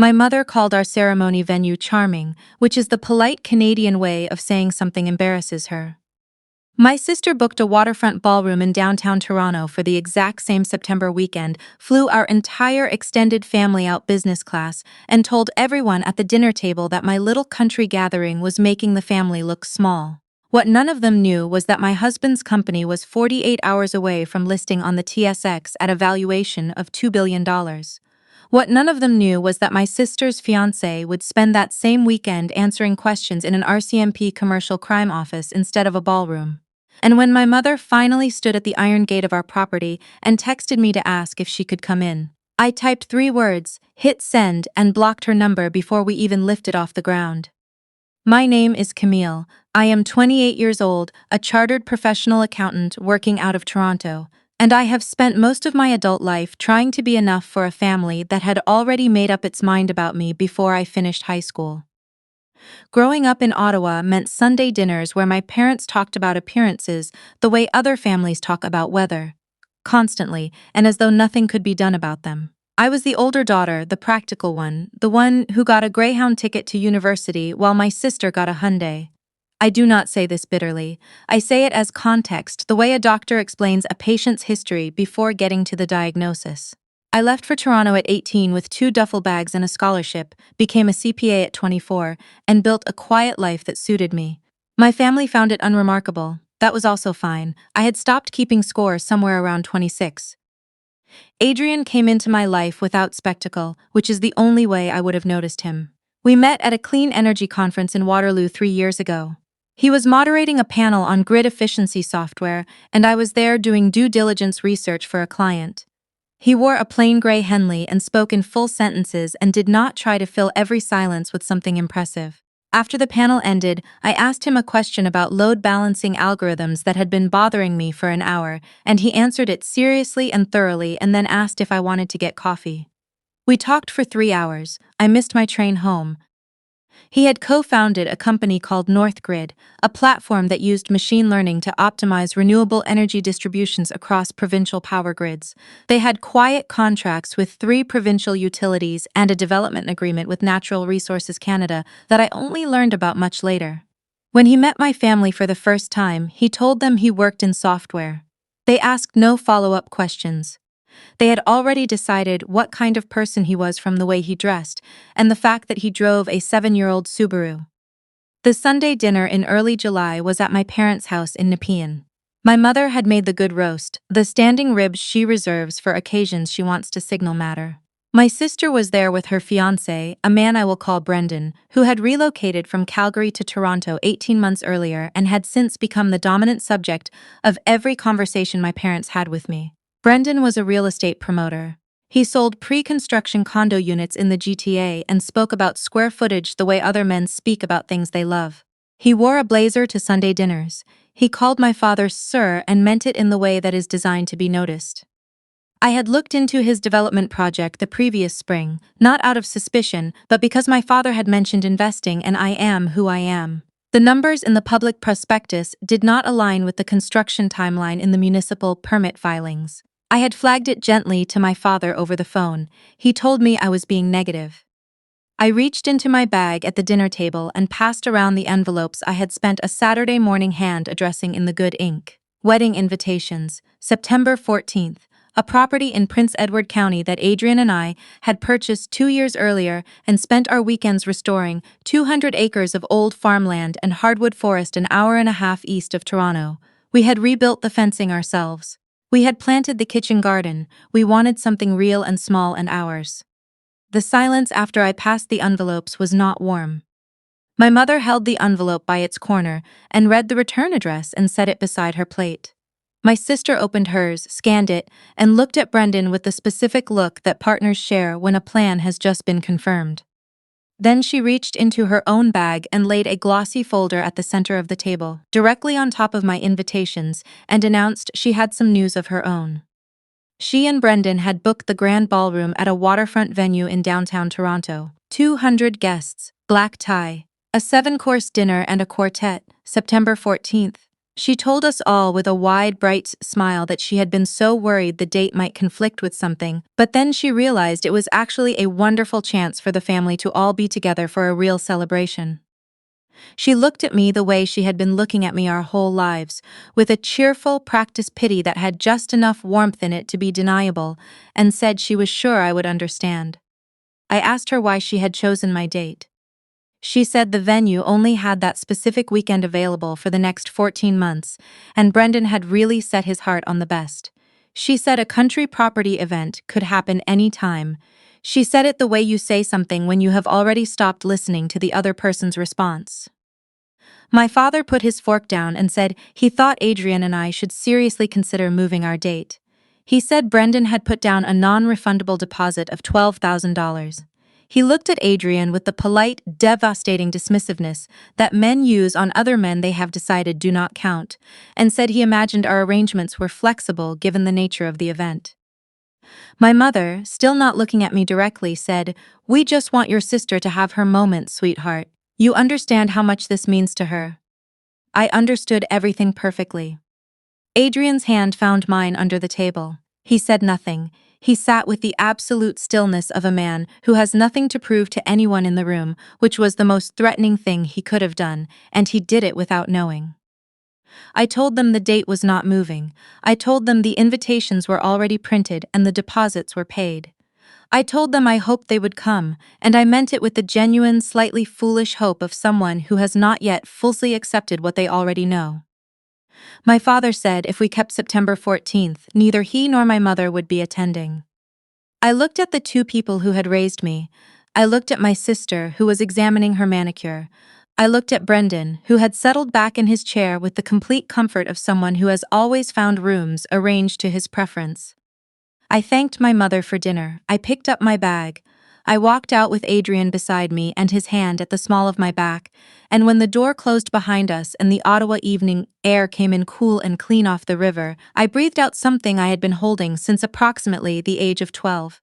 My mother called our ceremony venue charming, which is the polite Canadian way of saying something embarrasses her. My sister booked a waterfront ballroom in downtown Toronto for the exact same September weekend, flew our entire extended family out business class, and told everyone at the dinner table that my little country gathering was making the family look small. What none of them knew was that my husband's company was 48 hours away from listing on the TSX at a valuation of $2 billion. What none of them knew was that my sister's fiancé would spend that same weekend answering questions in an RCMP commercial crime office instead of a ballroom. And when my mother finally stood at the iron gate of our property and texted me to ask if she could come in, I typed 3 words, hit send, and blocked her number before we even lifted off the ground. My name is Camille. I am 28 years old, a chartered professional accountant working out of Toronto, and I have spent most of my adult life trying to be enough for a family that had already made up its mind about me before I finished high school. Growing up in Ottawa meant Sunday dinners where my parents talked about appearances the way other families talk about weather, constantly, and as though nothing could be done about them. I was the older daughter, the practical one, the one who got a Greyhound ticket to university while my sister got a Hyundai. I do not say this bitterly. I say it as context, the way a doctor explains a patient's history before getting to the diagnosis. I left for Toronto at 18 with 2 duffel bags and a scholarship, became a CPA at 24, and built a quiet life that suited me. My family found it unremarkable. That was also fine. I had stopped keeping score somewhere around 26. Adrian came into my life without spectacle, which is the only way I would have noticed him. We met at a clean energy conference in Waterloo 3 years ago. He was moderating a panel on grid efficiency software, and I was there doing due diligence research for a client. He wore a plain gray Henley and spoke in full sentences and did not try to fill every silence with something impressive. After the panel ended, I asked him a question about load balancing algorithms that had been bothering me for an hour, and he answered it seriously and thoroughly and then asked if I wanted to get coffee. We talked for 3 hours. I missed my train home. He had co-founded a company called Northgrid, a platform that used machine learning to optimize renewable energy distributions across provincial power grids. They had quiet contracts with 3 provincial utilities and a development agreement with Natural Resources Canada that I only learned about much later. When he met my family for the first time, he told them he worked in software. They asked no follow-up questions. They had already decided what kind of person he was from the way he dressed, and the fact that he drove a 7-year-old Subaru. The Sunday dinner in early July was at my parents' house in Nepean. My mother had made the good roast, the standing ribs she reserves for occasions she wants to signal matter. My sister was there with her fiancé, a man I will call Brendan, who had relocated from Calgary to Toronto 18 months earlier and had since become the dominant subject of every conversation my parents had with me. Brendan was a real estate promoter. He sold pre-construction condo units in the GTA and spoke about square footage the way other men speak about things they love. He wore a blazer to Sunday dinners. He called my father Sir and meant it in the way that is designed to be noticed. I had looked into his development project the previous spring, not out of suspicion, but because my father had mentioned investing and I am who I am. The numbers in the public prospectus did not align with the construction timeline in the municipal permit filings. I had flagged it gently to my father over the phone. He told me I was being negative. I reached into my bag at the dinner table and passed around the envelopes I had spent a Saturday morning hand addressing in the good ink. Wedding invitations, September 14th, a property in Prince Edward County that Adrian and I had purchased 2 years earlier and spent our weekends restoring, 200 acres of old farmland and hardwood forest an hour and a half east of Toronto. We had rebuilt the fencing ourselves. We had planted the kitchen garden. We wanted something real and small and ours. The silence after I passed the envelopes was not warm. My mother held the envelope by its corner and read the return address and set it beside her plate. My sister opened hers, scanned it, and looked at Brendan with the specific look that partners share when a plan has just been confirmed. Then she reached into her own bag and laid a glossy folder at the center of the table, directly on top of my invitations, and announced she had some news of her own. She and Brendan had booked the grand ballroom at a waterfront venue in downtown Toronto. 200 guests, black tie, a 7-course dinner and a quartet, September 14th. She told us all with a wide, bright smile that she had been so worried the date might conflict with something, but then she realized it was actually a wonderful chance for the family to all be together for a real celebration. She looked at me the way she had been looking at me our whole lives, with a cheerful, practiced pity that had just enough warmth in it to be deniable, and said she was sure I would understand. I asked her why she had chosen my date. She said the venue only had that specific weekend available for the next 14 months, and Brendan had really set his heart on the best. She said a country property event could happen any time. She said it the way you say something when you have already stopped listening to the other person's response. My father put his fork down and said he thought Adrian and I should seriously consider moving our date. He said Brendan had put down a non-refundable deposit of $12,000. He looked at Adrian with the polite, devastating dismissiveness that men use on other men they have decided do not count, and said he imagined our arrangements were flexible given the nature of the event. My mother, still not looking at me directly, said, "We just want your sister to have her moment, sweetheart. You understand how much this means to her." I understood everything perfectly. Adrian's hand found mine under the table. He said nothing. He sat with the absolute stillness of a man who has nothing to prove to anyone in the room, which was the most threatening thing he could have done, and he did it without knowing. I told them the date was not moving. I told them the invitations were already printed and the deposits were paid. I told them I hoped they would come, and I meant it with the genuine, slightly foolish hope of someone who has not yet fully accepted what they already know. My father said if we kept September 14th, neither he nor my mother would be attending. I looked at the two people who had raised me. I looked at my sister, who was examining her manicure. I looked at Brendan, who had settled back in his chair with the complete comfort of someone who has always found rooms arranged to his preference. I thanked my mother for dinner. I picked up my bag. I walked out with Adrian beside me and his hand at the small of my back, and when the door closed behind us and the Ottawa evening air came in cool and clean off the river, I breathed out something I had been holding since approximately the age of 12.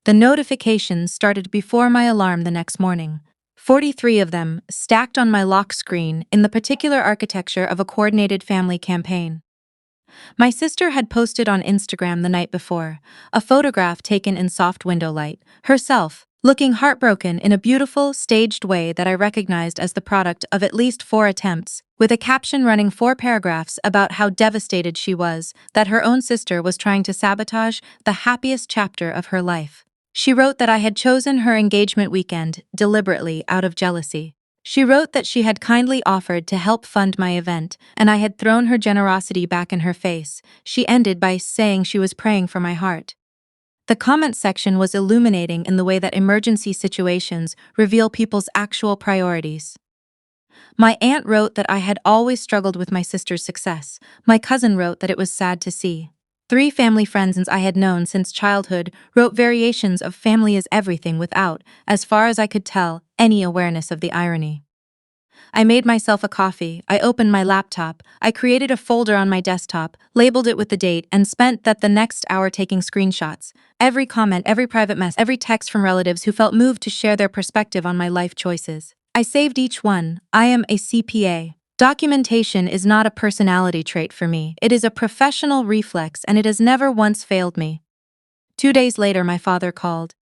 The notifications started before my alarm the next morning. 43 of them, stacked on my lock screen in the particular architecture of a coordinated family campaign. My sister had posted on Instagram the night before, a photograph taken in soft window light, herself, looking heartbroken in a beautiful, staged way that I recognized as the product of at least 4 attempts, with a caption running 4 paragraphs about how devastated she was that her own sister was trying to sabotage the happiest chapter of her life. She wrote that I had chosen her engagement weekend deliberately out of jealousy. She wrote that she had kindly offered to help fund my event, and I had thrown her generosity back in her face. She ended by saying she was praying for my heart. The comment section was illuminating in the way that emergency situations reveal people's actual priorities. My aunt wrote that I had always struggled with my sister's success. My cousin wrote that it was sad to see. 3 family friends I had known since childhood wrote variations of family is everything without, as far as I could tell, any awareness of the irony. I made myself a coffee, I opened my laptop, I created a folder on my desktop, labeled it with the date, and spent the next hour taking screenshots. Every comment, every private mess, every text from relatives who felt moved to share their perspective on my life choices. I saved each one. I am a CPA. Documentation is not a personality trait for me. It is a professional reflex, and it has never once failed me. 2 days later, my father called.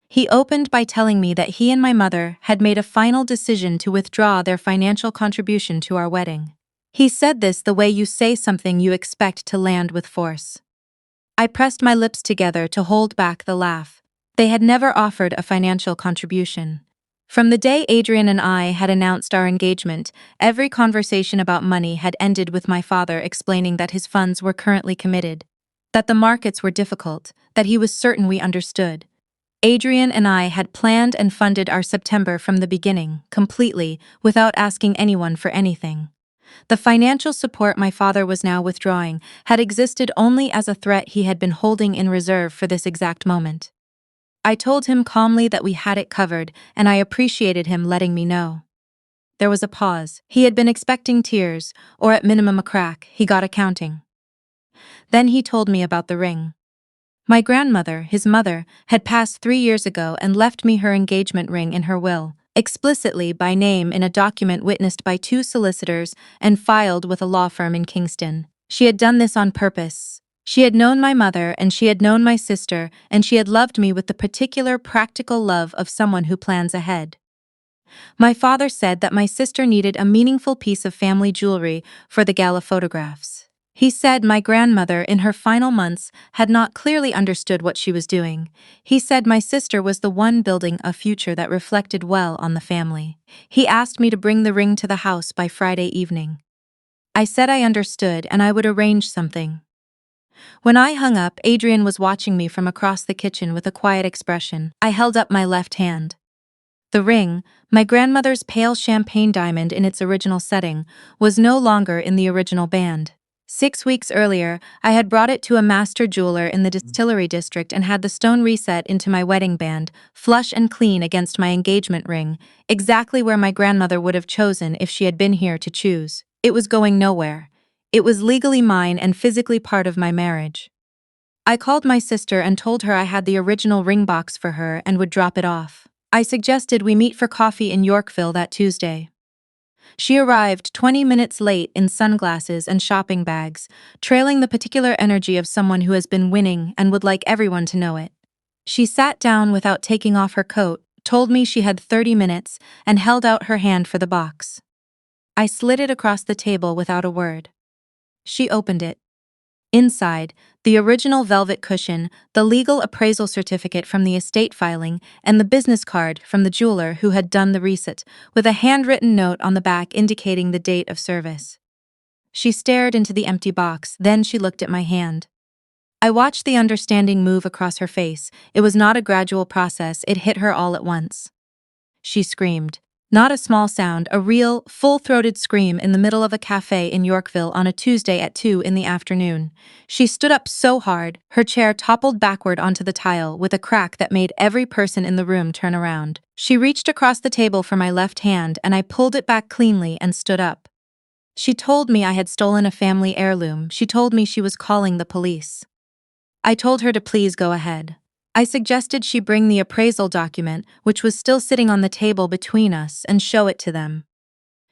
He opened by telling me that he and my mother had made a final decision to withdraw their financial contribution to our wedding. He said this the way you say something you expect to land with force. I pressed my lips together to hold back the laugh. They had never offered a financial contribution. From the day Adrian and I had announced our engagement, every conversation about money had ended with my father explaining that his funds were currently committed, that the markets were difficult, that he was certain we understood. Adrian and I had planned and funded our September from the beginning, completely, without asking anyone for anything. The financial support my father was now withdrawing had existed only as a threat he had been holding in reserve for this exact moment. I told him calmly that we had it covered, and I appreciated him letting me know. There was a pause. He had been expecting tears, or at minimum a crack. He got accounting. Then he told me about the ring. My grandmother, his mother, had passed 3 years ago and left me her engagement ring in her will. explicitly by name in a document witnessed by 2 solicitors and filed with a law firm in Kingston. She had done this on purpose. She had known my mother and she had known my sister, and she had loved me with the particular practical love of someone who plans ahead. My father said that my sister needed a meaningful piece of family jewelry for the gala photographs. He said my grandmother, in her final months, had not clearly understood what she was doing. He said my sister was the one building a future that reflected well on the family. He asked me to bring the ring to the house by Friday evening. I said I understood and I would arrange something. When I hung up, Adrian was watching me from across the kitchen with a quiet expression. I held up my left hand. The ring, my grandmother's pale champagne diamond in its original setting, was no longer in the original band. 6 weeks earlier, I had brought it to a master jeweler in the distillery district and had the stone reset into my wedding band, flush and clean against my engagement ring, exactly where my grandmother would have chosen if she had been here to choose. It was going nowhere. It was legally mine and physically part of my marriage. I called my sister and told her I had the original ring box for her and would drop it off. I suggested we meet for coffee in Yorkville that Tuesday. She arrived 20 minutes late in sunglasses and shopping bags, trailing the particular energy of someone who has been winning and would like everyone to know it. She sat down without taking off her coat, told me she had 30 minutes, and held out her hand for the box. I slid it across the table without a word. She opened it. Inside, the original velvet cushion, the legal appraisal certificate from the estate filing, and the business card from the jeweler who had done the reset, with a handwritten note on the back indicating the date of service. She stared into the empty box, then she looked at my hand. I watched the understanding move across her face. It was not a gradual process, it hit her all at once. She screamed. Not a small sound, a real, full-throated scream in the middle of a cafe in Yorkville on a Tuesday at 2 in the afternoon. She stood up so hard, her chair toppled backward onto the tile with a crack that made every person in the room turn around. She reached across the table for my left hand and I pulled it back cleanly and stood up. She told me I had stolen a family heirloom. She told me she was calling the police. I told her to please go ahead. I suggested she bring the appraisal document, which was still sitting on the table between us, and show it to them.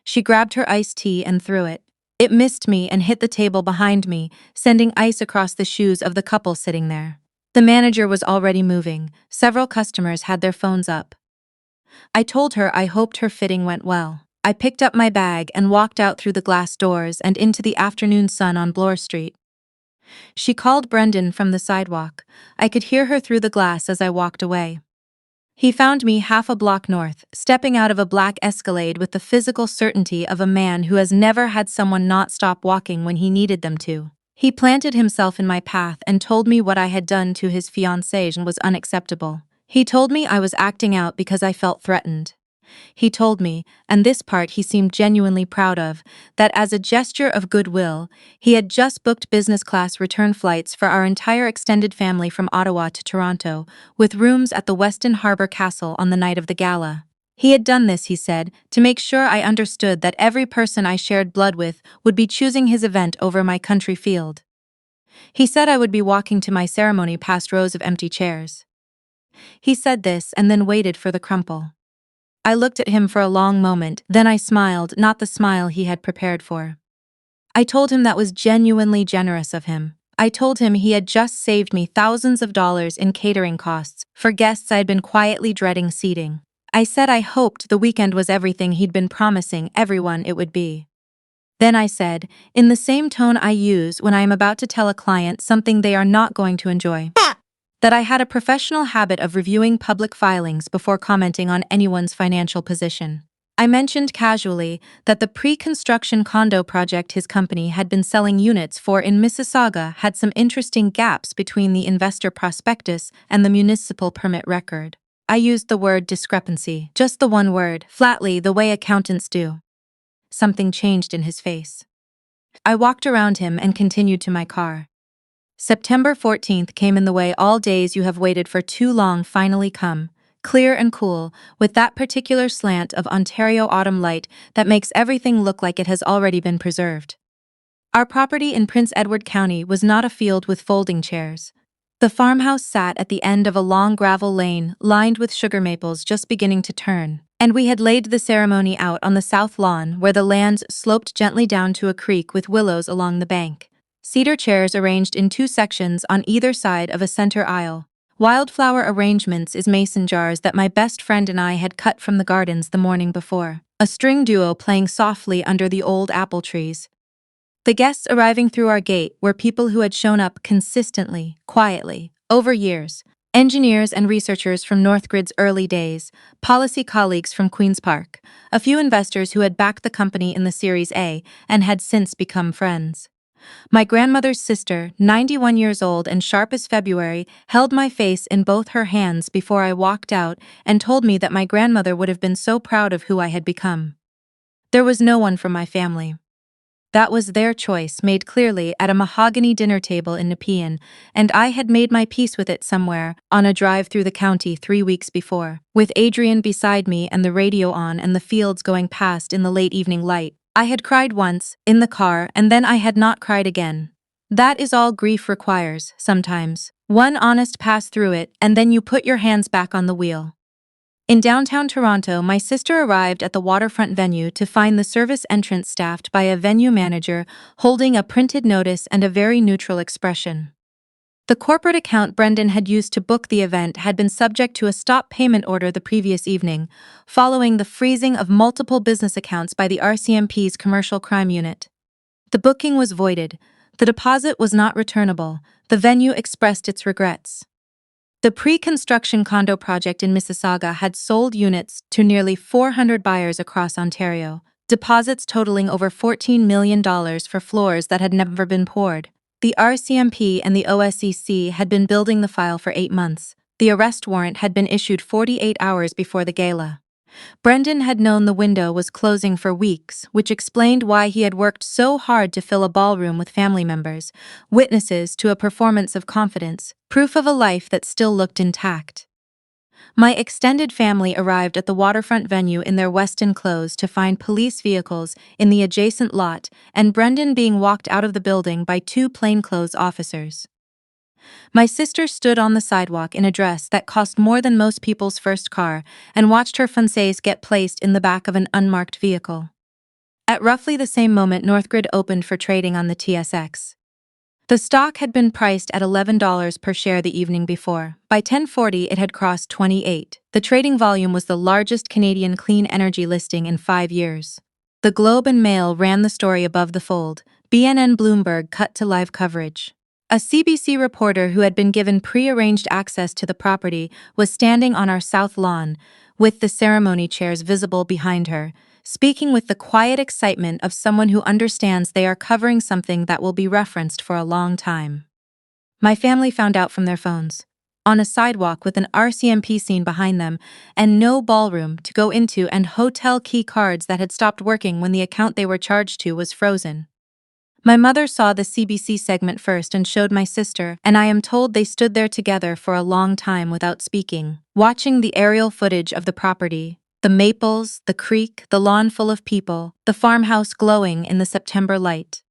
She grabbed her iced tea and threw it. It missed me and hit the table behind me, sending ice across the shoes of the couple sitting there. The manager was already moving. Several customers had their phones up. I told her I hoped her fitting went well. I picked up my bag and walked out through the glass doors and into the afternoon sun on Bloor Street. She called Brendan from the sidewalk. I could hear her through the glass as I walked away. He found me half a block north, stepping out of a black Escalade with the physical certainty of a man who has never had someone not stop walking when he needed them to. He planted himself in my path and told me what I had done to his fiancée was unacceptable. He told me I was acting out because I felt threatened. He told me, and this part he seemed genuinely proud of, that as a gesture of goodwill, he had just booked business-class return flights for our entire extended family from Ottawa to Toronto, with rooms at the Weston Harbour Castle on the night of the gala. He had done this, he said, to make sure I understood that every person I shared blood with would be choosing his event over my country field. He said I would be walking to my ceremony past rows of empty chairs. He said this and then waited for the crumple. I looked at him for a long moment, then I smiled, not the smile he had prepared for. I told him that was genuinely generous of him. I told him he had just saved me thousands of dollars in catering costs for guests I had been quietly dreading seating. I said I hoped the weekend was everything he'd been promising everyone it would be. Then I said, in the same tone I use when I am about to tell a client something they are not going to enjoy, that I had a professional habit of reviewing public filings before commenting on anyone's financial position. I mentioned casually that the pre-construction condo project his company had been selling units for in Mississauga had some interesting gaps between the investor prospectus and the municipal permit record. I used the word discrepancy, just the one word, flatly, the way accountants do. Something changed in his face. I walked around him and continued to my car. September 14th came in the way all days you have waited for too long finally come, clear and cool, with that particular slant of Ontario autumn light that makes everything look like it has already been preserved. Our property in Prince Edward County was not a field with folding chairs. The farmhouse sat at the end of a long gravel lane lined with sugar maples just beginning to turn. And we had laid the ceremony out on the south lawn where the lands sloped gently down to a creek with willows along the bank. Cedar chairs arranged in 2 sections on either side of a center aisle. Wildflower arrangements is mason jars that my best friend and I had cut from the gardens the morning before. A string duo playing softly under the old apple trees. The guests arriving through our gate were people who had shown up consistently, quietly, over years. Engineers and researchers from Northgrid's early days, policy colleagues from Queen's Park, a few investors who had backed the company in the Series A and had since become friends. My grandmother's sister, 91 years old and sharp as February, held my face in both her hands before I walked out and told me that my grandmother would have been so proud of who I had become. There was no one from my family. That was their choice, made clearly at a mahogany dinner table in Nepean, and I had made my peace with it somewhere, on a drive through the county 3 weeks before. With Adrian beside me and the radio on and the fields going past in the late evening light, I had cried once, in the car, and then I had not cried again. That is all grief requires, sometimes. One honest pass through it, and then you put your hands back on the wheel. In downtown Toronto, my sister arrived at the waterfront venue to find the service entrance staffed by a venue manager holding a printed notice and a very neutral expression. The corporate account Brendan had used to book the event had been subject to a stop payment order the previous evening, following the freezing of multiple business accounts by the RCMP's Commercial Crime Unit. The booking was voided. The deposit was not returnable. The venue expressed its regrets. The pre-construction condo project in Mississauga had sold units to nearly 400 buyers across Ontario, deposits totaling over $14 million for floors that had never been poured. The RCMP and the OSEC had been building the file for 8 months. The arrest warrant had been issued 48 hours before the gala. Brendan had known the window was closing for weeks, which explained why he had worked so hard to fill a ballroom with family members, witnesses to a performance of confidence, proof of a life that still looked intact. My extended family arrived at the waterfront venue in their Weston clothes to find police vehicles in the adjacent lot and Brendan being walked out of the building by 2 plainclothes officers. My sister stood on the sidewalk in a dress that cost more than most people's first car and watched her fiancés get placed in the back of an unmarked vehicle. At roughly the same moment, Northgrid opened for trading on the TSX. The stock had been priced at $11 per share the evening before. By 10:40, it had crossed 28. The trading volume was the largest Canadian clean energy listing in 5 years. The Globe and Mail ran the story above the fold. BNN Bloomberg cut to live coverage. A CBC reporter who had been given pre-arranged access to the property was standing on our south lawn, with the ceremony chairs visible behind her, speaking with the quiet excitement of someone who understands they are covering something that will be referenced for a long time. My family found out from their phones, on a sidewalk with an RCMP scene behind them, and no ballroom to go into and hotel key cards that had stopped working when the account they were charged to was frozen. My mother saw the CBC segment first and showed my sister, and I am told they stood there together for a long time without speaking, watching the aerial footage of the property, the maples, the creek, the lawn full of people, the farmhouse glowing in the September light.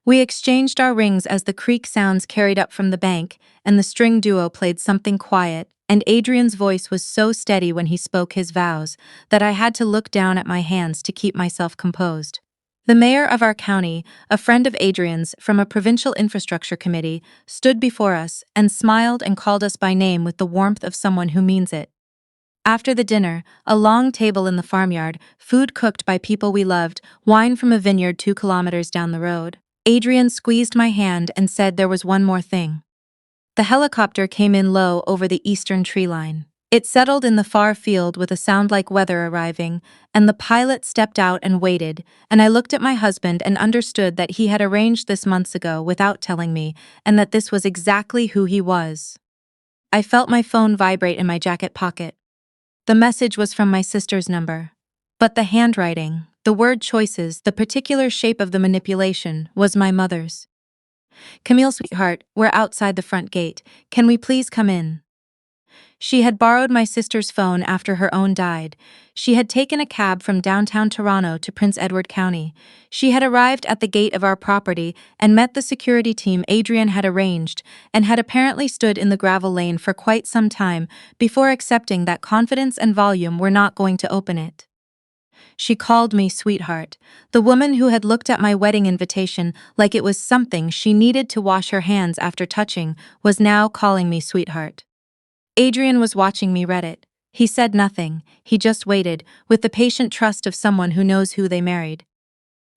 We exchanged our rings as the creek sounds carried up from the bank, and the string duo played something quiet, and Adrian's voice was so steady when he spoke his vows that I had to look down at my hands to keep myself composed. The mayor of our county, a friend of Adrian's from a provincial infrastructure committee, stood before us and smiled and called us by name with the warmth of someone who means it. After the dinner, a long table in the farmyard, food cooked by people we loved, wine from a vineyard 2 kilometers down the road. Adrian squeezed my hand and said there was one more thing. The helicopter came in low over the eastern tree line. It settled in the far field with a sound like weather arriving, and the pilot stepped out and waited, and I looked at my husband and understood that he had arranged this months ago without telling me, and that this was exactly who he was. I felt my phone vibrate in my jacket pocket. The message was from my sister's number. But the handwriting, the word choices, the particular shape of the manipulation, was my mother's. "Camille, sweetheart, we're outside the front gate. Can we please come in?" She had borrowed my sister's phone after her own died. She had taken a cab from downtown Toronto to Prince Edward County. She had arrived at the gate of our property and met the security team Adrian had arranged, and had apparently stood in the gravel lane for quite some time before accepting that confidence and volume were not going to open it. She called me sweetheart. The woman who had looked at my wedding invitation like it was something she needed to wash her hands after touching was now calling me sweetheart. Adrian was watching me read it. He said nothing, he just waited, with the patient trust of someone who knows who they married.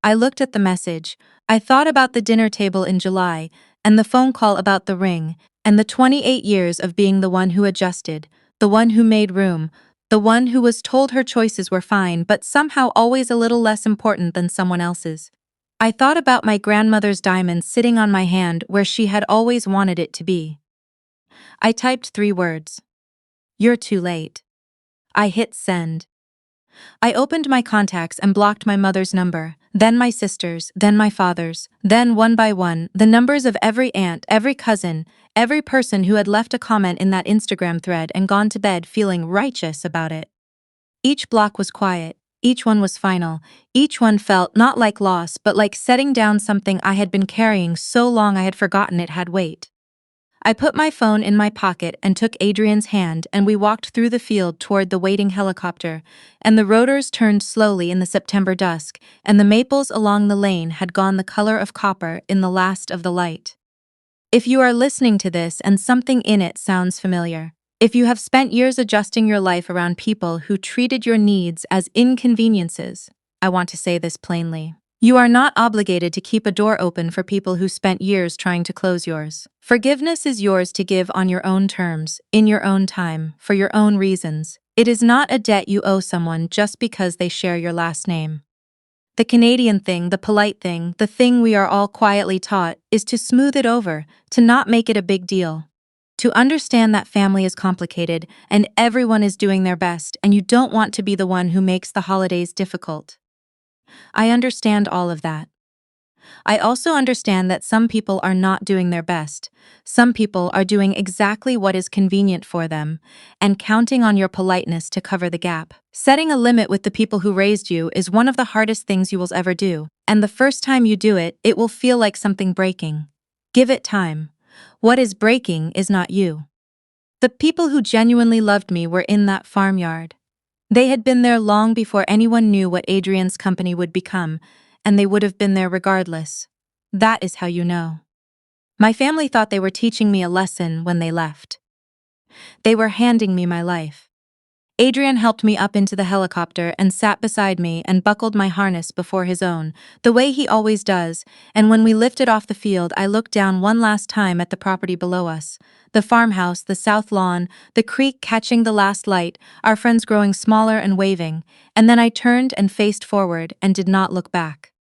I looked at the message. I thought about the dinner table in July, and the phone call about the ring, and the 28 years of being the one who adjusted, the one who made room, the one who was told her choices were fine but somehow always a little less important than someone else's. I thought about my grandmother's diamond sitting on my hand where she had always wanted it to be. I typed 3 words. You're too late. I hit send. I opened my contacts and blocked my mother's number, then my sister's, then my father's, then one by one, the numbers of every aunt, every cousin, every person who had left a comment in that Instagram thread and gone to bed feeling righteous about it. Each block was quiet, each one was final, each one felt not like loss but like setting down something I had been carrying so long I had forgotten it had weight. I put my phone in my pocket and took Adrian's hand, and we walked through the field toward the waiting helicopter, and the rotors turned slowly in the September dusk, and the maples along the lane had gone the color of copper in the last of the light. If you are listening to this and something in it sounds familiar, if you have spent years adjusting your life around people who treated your needs as inconveniences, I want to say this plainly. You are not obligated to keep a door open for people who spent years trying to close yours. Forgiveness is yours to give on your own terms, in your own time, for your own reasons. It is not a debt you owe someone just because they share your last name. The Canadian thing, the polite thing, the thing we are all quietly taught, is to smooth it over, to not make it a big deal. To understand that family is complicated and everyone is doing their best and you don't want to be the one who makes the holidays difficult. I understand all of that. I also understand that some people are not doing their best. Some people are doing exactly what is convenient for them, and counting on your politeness to cover the gap. Setting a limit with the people who raised you is one of the hardest things you will ever do, and the first time you do it, it will feel like something breaking. Give it time. What is breaking is not you. The people who genuinely loved me were in that farmyard. They had been there long before anyone knew what Adrian's company would become, and they would have been there regardless. That is how you know. My family thought they were teaching me a lesson when they left. They were handing me my life. Adrian helped me up into the helicopter and sat beside me and buckled my harness before his own, the way he always does, and when we lifted off the field I looked down one last time at the property below us. The farmhouse, the south lawn, the creek catching the last light, our friends growing smaller and waving, and then I turned and faced forward and did not look back.